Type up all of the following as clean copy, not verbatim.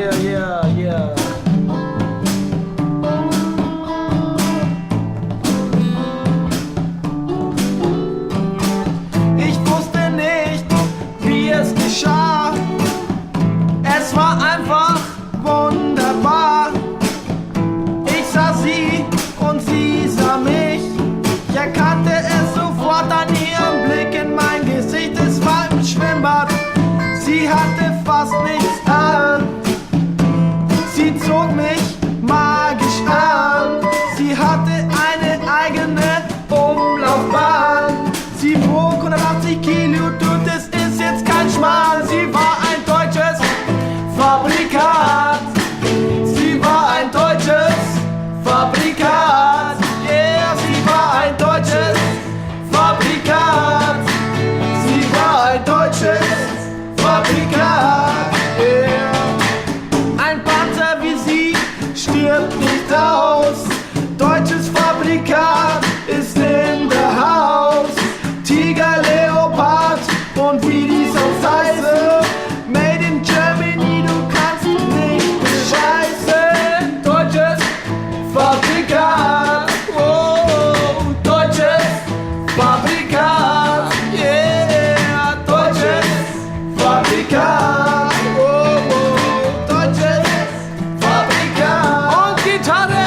yeah, yeah, yeah. Ich wusste nicht, wie es geschah. Es war einfach wunderbar. Ich sah sie und sie sah mich. Ich erkannte es sofort an ihrem Blick in mein Gesicht. Es war im Schwimmbad. Sie hatte fast nichts an. Sie zog mich magisch an. Sie hatte eine eigene Umlaufbahn. Sie wog 180 Kilo und es ist jetzt kein Schmarrn. Sie war ein deutsches Fabrikat. Sie war ein deutsches Fabrikat. Yeah, sie war ein deutsches Fabrikat. Sie war ein deutsches Fabrikat. Yeah. Ein Panzer wie sie stirbt nicht aus. Deutsches Fabrikat ist in der Haus. Tiger, Leopard und wie die sonst heißen. Made in Germany, du kannst nicht bescheißen. Deutsches Fabrikat, oh, deutsches Fabrikat, yeah, deutsches Fabrikat, oh, oh, deutsches Fabrikat. Und Gitarre!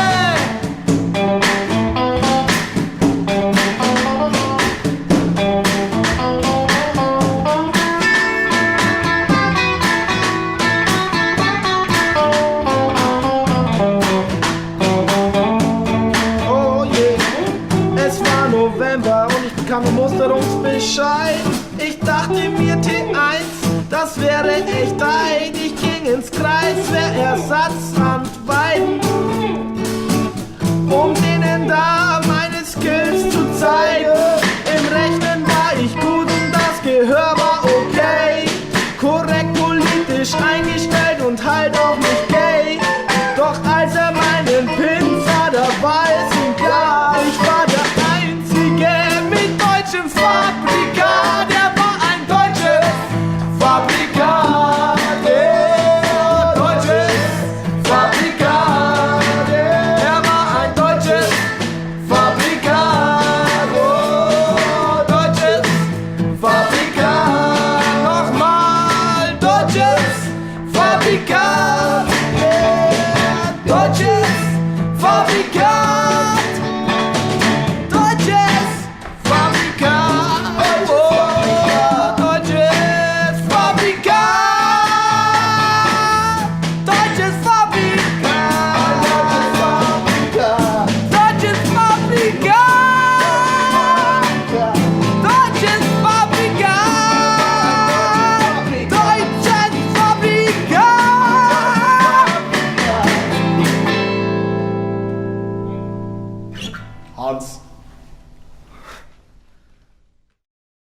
November und ich bekam einen Musterungsbescheid. Ich dachte mir T1, das wäre echt weit. Ich ging ins Kreis, wär Ersatzamt Weiden, um denen da meine Skills zu zeigen. Im Rechnen war ich gut und das Gehör war okay. Korrekt politisch eingestellt und halt